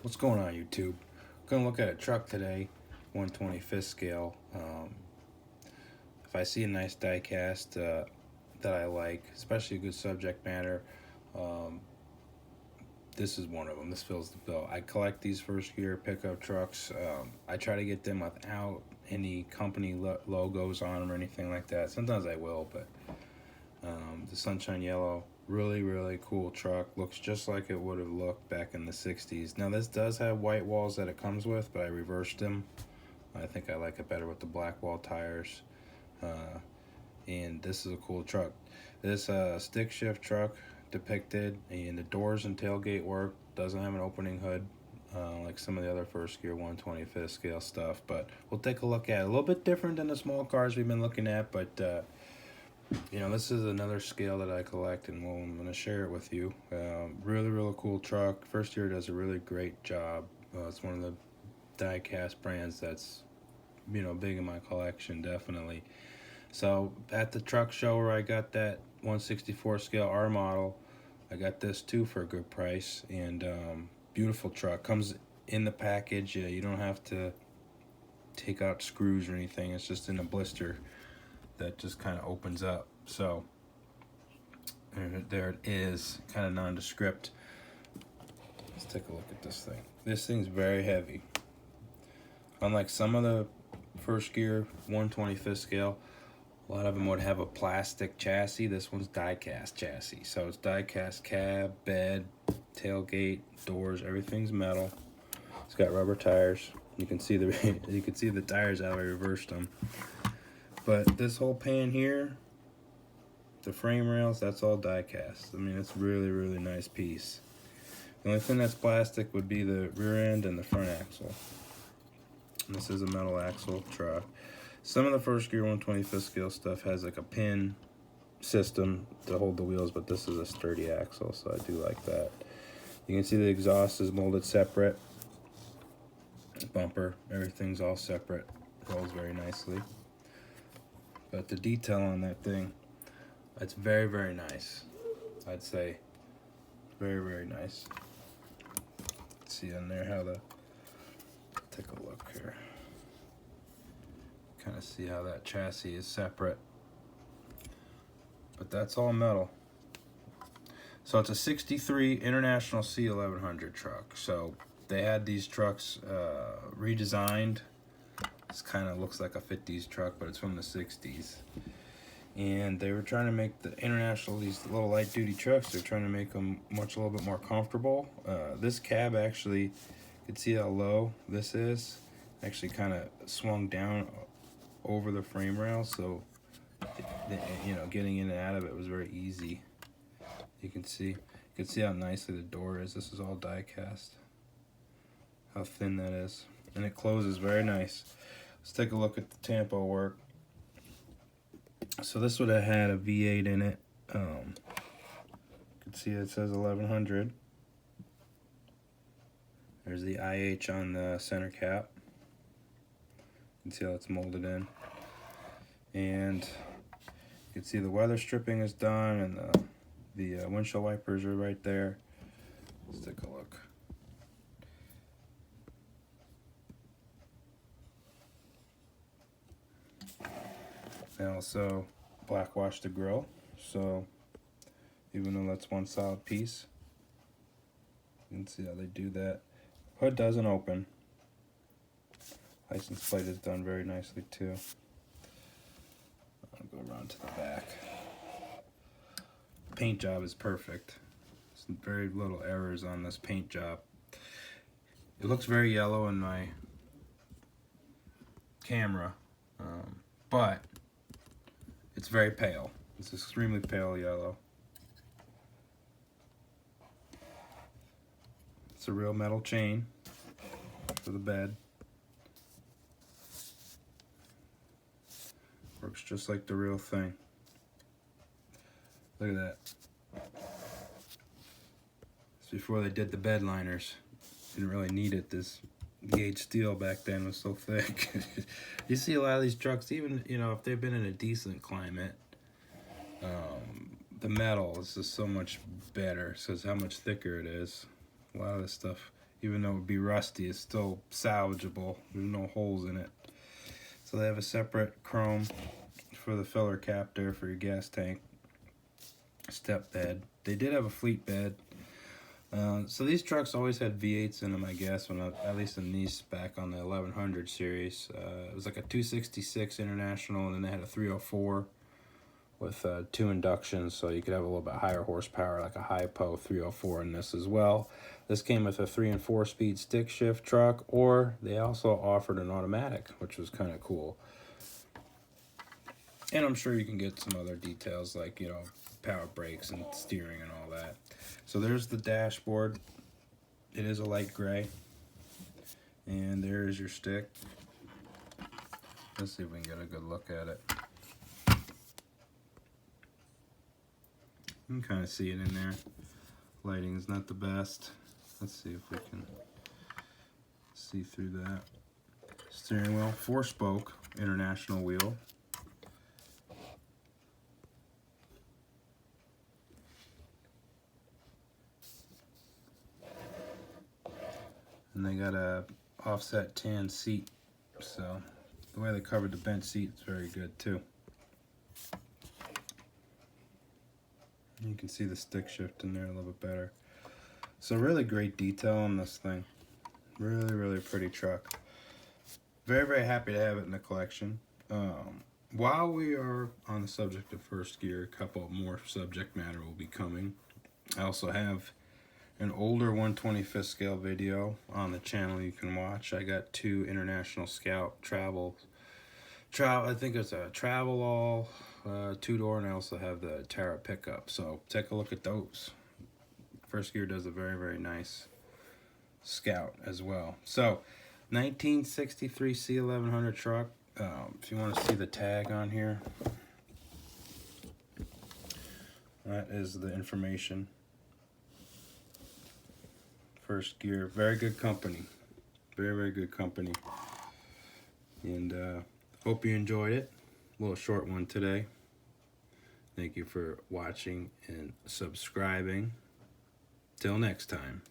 What's going on, YouTube? Gonna look at a truck today, 1/25th scale. If I see a nice diecast that I like, especially a good subject matter, um, this is one of them. This fills the bill. I collect these first gear pickup trucks. I try to get them without any company logos on them or anything like that. Sometimes I will, but the Sunshine Yellow, really cool truck. Looks just like it would have looked back in the 60s. Now this does have white walls that it comes with, but I reversed them. I think I like it better with the black wall tires. And this is a cool truck. This stick shift truck depicted, and the doors and tailgate work. Doesn't have an opening hood like some of the other first gear 1/25th scale stuff, but we'll take a look at it. A little bit different than the small cars we've been looking at, but this is another scale that I collect, and I'm going to share it with you. Really cool truck. First Gear does a really great job. It's one of the die-cast brands that's big in my collection, definitely. So at the truck show where I got that 1/64 scale R model, I got this too for a good price, and beautiful truck. Comes in the package. You don't have to take out screws or anything. It's just in a blister that just kind of opens up. So there it is, kind of nondescript. Let's take a look at this thing. This thing's very heavy. Unlike some of the first gear 1/25th scale, a lot of them would have a plastic chassis. This one's die-cast chassis. So it's die-cast cab, bed, tailgate, doors, everything's metal. It's got rubber tires. You can see the tires how I reversed them. But this whole pan here, the frame rails, that's all die-cast. I mean, it's really nice piece. The only thing that's plastic would be the rear end and the front axle. And this is a metal axle truck. Some of the first gear 1/25th scale stuff has like a pin system to hold the wheels, but this is a sturdy axle, so I do like that. You can see the exhaust is molded separate. Bumper, everything's all separate. Rolls very nicely. But the detail on that thing, it's very nice. I'd say very nice. See on there how take a look here. Kind of see how that chassis is separate. But that's all metal. So it's a 63 International C1100 truck. So they had these trucks redesigned. This kind of looks like a 50s truck, but it's from the 60s. And they were trying to make the International, these little light duty trucks, they're trying to make them a little bit more comfortable. This cab actually, you can see how low this is. Actually kind of swung down over the frame rail, so getting in and out of it was very easy. You can see how nicely the door is. This is all die cast. How thin that is, and it closes very nice. Let's take a look at the tampo work. So this would have had a V8 in it. You can see it says 1100. There's the IH on the center cap. You can see how it's molded in. And you can see the weather stripping is done, and the windshield wipers are right there. Let's take a look. They also black wash the grill, so even though that's one solid piece, you can see how they do that. Hood doesn't open. License plate is done very nicely too. I'll go around to the back. Paint job is perfect. There's very little errors on this paint job. It looks very yellow in my camera, but it's very pale. It's extremely pale yellow. It's a real metal chain for the bed. Works just like the real thing. Look at that. It's before they did the bed liners. Didn't really need it. This gauge steel back then was so thick. You see a lot of these trucks, even if they've been in a decent climate, the metal is just so much better. So it's how much thicker it is. A lot of this stuff, even though it would be rusty, it's still salvageable. There's no holes in it. So they have a separate chrome for the filler cap there for your gas tank. Step bed. They did have a fleet bed. So these trucks always had V8s in them, I guess, at least in these back on the 1100 series. It was like a 266 International, and then they had a 304 with 2 inductions, so you could have a little bit higher horsepower, like a Hypo 304 in this as well. This came with a 3 and 4 speed stick shift truck, or they also offered an automatic, which was kind of cool. And I'm sure you can get some other details like, you know, power brakes and steering and all that. So there's the dashboard. It is a light gray. And there's your stick. Let's see if we can get a good look at it. You can kind of see it in there. Lighting is not the best. Let's see if we can see through that. Steering wheel, 4-spoke International wheel. And they got a offset tan seat, so the way they covered the bench seat is very good too. You can see the stick shift in there a little bit better. So really great detail on this thing. Really pretty truck. Very happy to have it in the collection. While we are on the subject of first gear, a couple more subject matter will be coming. I also have an older 125th scale video on the channel you can watch. I got 2 International Scout travel. I think it's a travel all 2-door, and I also have the Terra pickup. So take a look at those. First Gear does a very nice Scout as well. So 1963 C1100 truck. If you want to see the tag on here, that is the information. First Gear, very good company, very good company, and hope you enjoyed it. A little short one today. Thank you for watching and subscribing. Till next time.